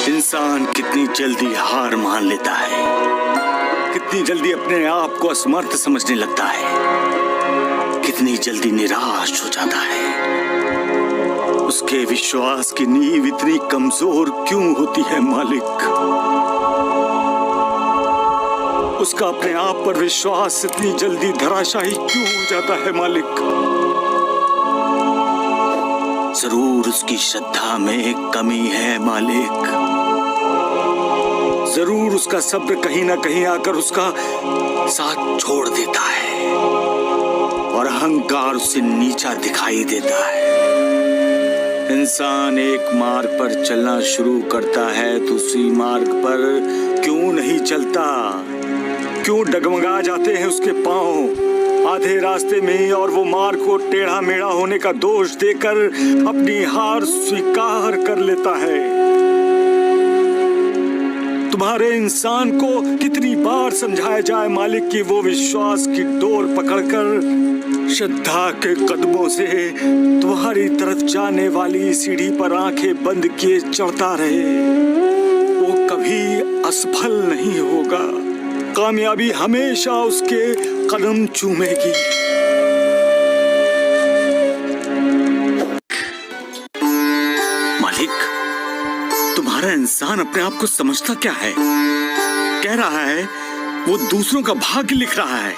इंसान कितनी जल्दी हार मान लेता है, कितनी जल्दी अपने आप को असमर्थ समझने लगता है, कितनी जल्दी निराश हो जाता है। उसके विश्वास की नींव इतनी कमजोर क्यों होती है मालिक? उसका अपने आप पर विश्वास इतनी जल्दी धराशायी क्यों हो जाता है मालिक? जरूर उसकी श्रद्धा में कमी है मालिक। जरूर उसका सब्र कहीं ना कहीं आकर उसका साथ छोड़ देता है और अहंकार उससे नीचा दिखाई देता है। इंसान एक मार्ग पर चलना शुरू करता है तो उसी मार्ग पर क्यों नहीं चलता? क्यों डगमगा जाते हैं उसके पांव आधे रास्ते में ही, और वो मार्ग को टेढ़ा मेढ़ा होने का दोष देकर अपनी हार स्वीकार कर लेता है। तुम्हारे इंसान को कितनी बार समझाया जाए मालिक कि वो विश्वास की डोर पकड़कर श्रद्धा के कदमों से तुम्हारी तरफ जाने वाली सीढ़ी पर आंखें बंद किए चढ़ता रहे। वो कभी असफल नहीं होगा, कामयाबी हमेशा उसके कदम चूमेगी। मालिक, तुम्हारा इंसान अपने आप को समझता क्या है? कह रहा है वो दूसरों का भाग्य लिख रहा है।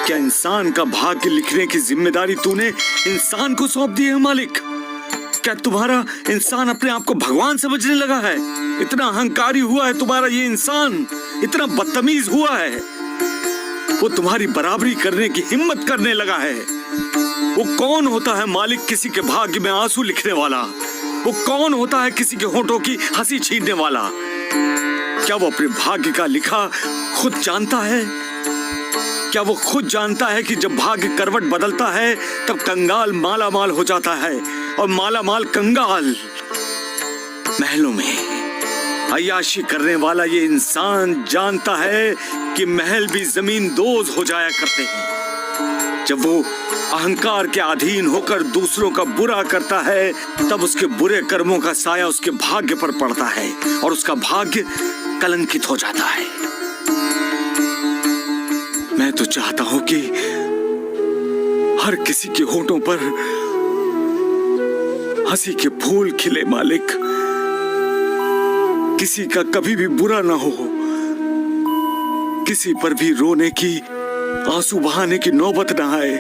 क्या इंसान का भाग्य लिखने की जिम्मेदारी तूने इंसान को सौंप दी है मालिक? क्या तुम्हारा इंसान अपने आप को भगवान समझने लगा है? इतना अहंकारी हुआ है तुम्हारा ये इंसान, इतना बदतमीज हुआ है, वो तुम्हारी बराबरी करने की हिम्मत करने लगा है। वो कौन होता है मालिक किसी के भाग्य में आंसू लिखने वाला? वो कौन होता है किसी के होठों की हंसी छीनने वाला? क्या वो अपने भाग्य का लिखा खुद जानता है? क्या वो खुद जानता है कि जब भाग्य करवट बदलता है तब कंगाल माला माल हो जाता है और माला माल कंगाल? महलों में अय्याशी करने वाला ये इंसान जानता है कि महल भी जमीन दोज हो जाया करते हैं। जब वो अहंकार के अधीन होकर दूसरों का बुरा करता है तब उसके बुरे कर्मों का साया उसके भाग्य पर पड़ता है और उसका भाग्य कलंकित हो जाता है। मैं तो चाहता हूं कि हर किसी के होठों पर हंसी के फूल खिले मालिक, किसी का कभी भी बुरा ना हो, किसी पर भी रोने की आंसू बहाने की नौबत ना आए।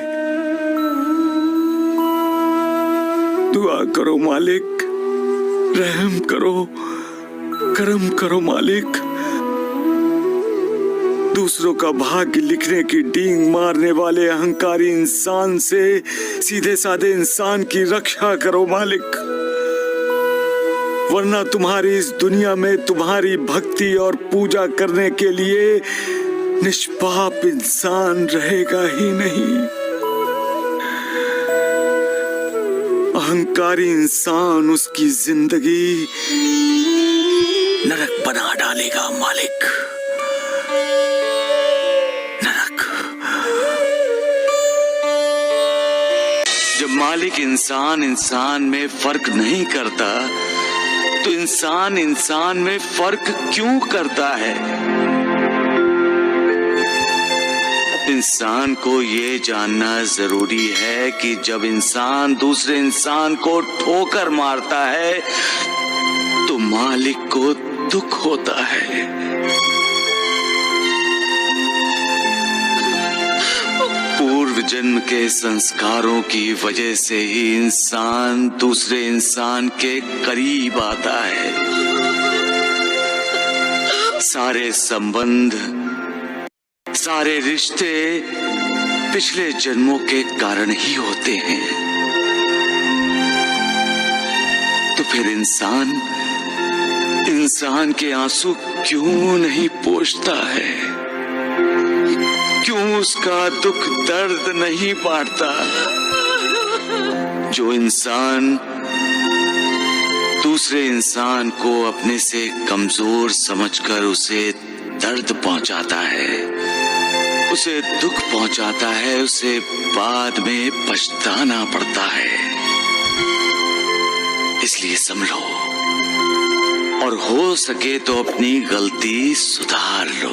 दुआ करो मालिक, रहम करो, करम करो मालिक। दूसरों का भाग्य लिखने की डींग मारने वाले अहंकारी इंसान से सीधे साधे इंसान की रक्षा करो मालिक, वरना तुम्हारी इस दुनिया में तुम्हारी भक्ति और पूजा करने के लिए निष्पाप इंसान रहेगा ही नहीं। अहंकारी इंसान उसकी जिंदगी नरक बना डालेगा मालिक, नरक। जब मालिक इंसान में फर्क नहीं करता तो इंसान में फर्क क्यों करता है? इंसान को ये जानना जरूरी है कि जब इंसान दूसरे इंसान को ठोकर मारता है तो मालिक को दुख होता है। पूर्व जन्म के संस्कारों की वजह से ही इंसान दूसरे इंसान के करीब आता है। सारे संबंध, सारे रिश्ते पिछले जन्मों के कारण ही होते हैं। तो फिर इंसान के आंसू क्यों नहीं पोंछता है? क्यों उसका दुख दर्द नहीं बांटता? जो इंसान दूसरे इंसान को अपने से कमजोर समझकर उसे दर्द पहुंचाता है, उसे दुख पहुंचाता है, उसे बाद में पछताना पड़ता है। इसलिए समझो, और हो सके तो अपनी गलती सुधार लो।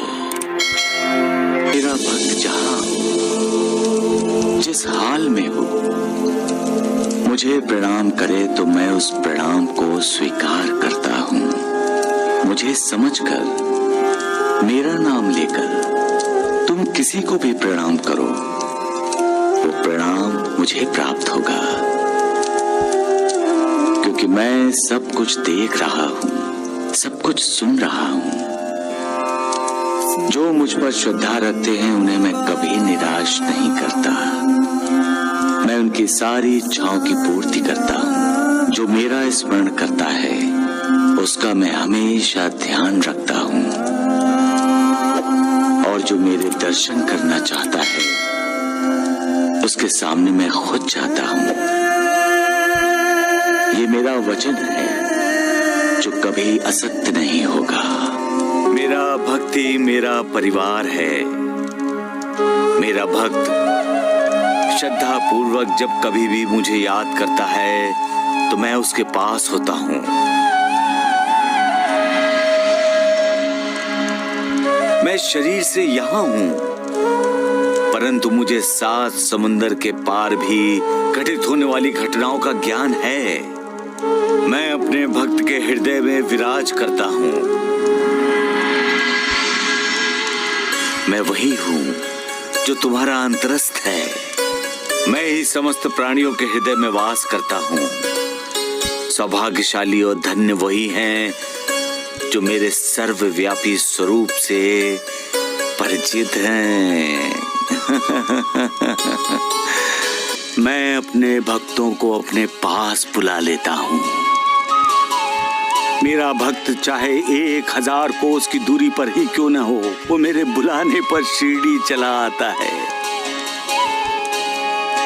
मेरा भक्त जहां हो, जिस हाल में हो, मुझे प्रणाम करे तो मैं उस प्रणाम को स्वीकार करता हूँ। मुझे समझकर, मेरा नाम लेकर तुम किसी को भी प्रणाम करो, वो प्रणाम मुझे प्राप्त होगा, क्योंकि मैं सब कुछ देख रहा हूँ, सब कुछ सुन रहा हूँ। जो मुझ पर श्रद्धा रखते हैं उन्हें मैं कभी निराश नहीं करता। मैं उनकी सारी इच्छाओं की पूर्ति करता हूँ। जो मेरा स्मरण करता है उसका मैं हमेशा ध्यान रखता हूँ, और जो मेरे दर्शन करना चाहता है उसके सामने मैं खुद जाता हूँ। ये मेरा वचन है जो कभी असत्य नहीं होगा। मेरा भक्ति मेरा परिवार है। मेरा भक्त श्रद्धा पूर्वक जब कभी भी मुझे याद करता है तो मैं उसके पास होता हूँ। मैं शरीर से यहाँ हूँ, परंतु मुझे 7 समुंदर के पार भी घटित होने वाली घटनाओं का ज्ञान है। मैं अपने भक्त के हृदय में विराज करता हूँ। मैं वही हूँ जो तुम्हारा अंतरस्थ है। मैं ही समस्त प्राणियों के हृदय में वास करता हूँ। सौभाग्यशाली और धन्य वही हैं जो मेरे सर्वव्यापी स्वरूप से परिचित हैं। मैं अपने भक्तों को अपने पास बुला लेता हूँ। मेरा भक्त चाहे 1000 कोस की दूरी पर ही क्यों न हो, वो मेरे बुलाने पर शिरडी चला आता है।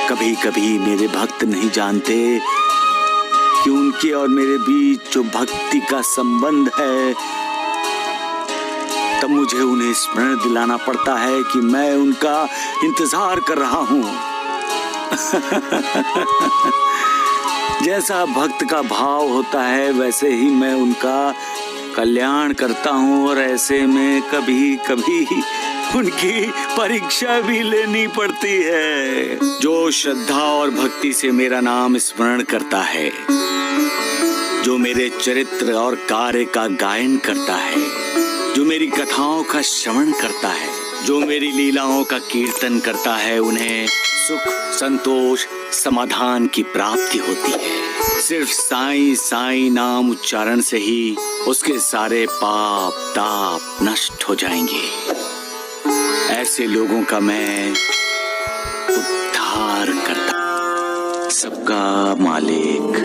कभी कभी मेरे भक्त नहीं जानते कि उनके और मेरे बीच जो भक्ति का संबंध है, तब मुझे उन्हें स्मरण दिलाना पड़ता है कि मैं उनका इंतजार कर रहा हूँ। जैसा भक्त का भाव होता है वैसे ही मैं उनका कल्याण करता हूँ, और ऐसे में कभी कभी उनकी परीक्षा भी लेनी पड़ती है। जो श्रद्धा और भक्ति से मेरा नाम स्मरण करता है, जो मेरे चरित्र और कार्य का गायन करता है, जो मेरी कथाओं का श्रवण करता है, जो मेरी लीलाओं का कीर्तन करता है, उन्हें सुख, संतोष, समाधान की प्राप्ति होती है। सिर्फ साईं साईं नाम उच्चारण से ही उसके सारे पाप ताप नष्ट हो जाएंगे। ऐसे लोगों का मैं उद्धार करता। सबका मालिक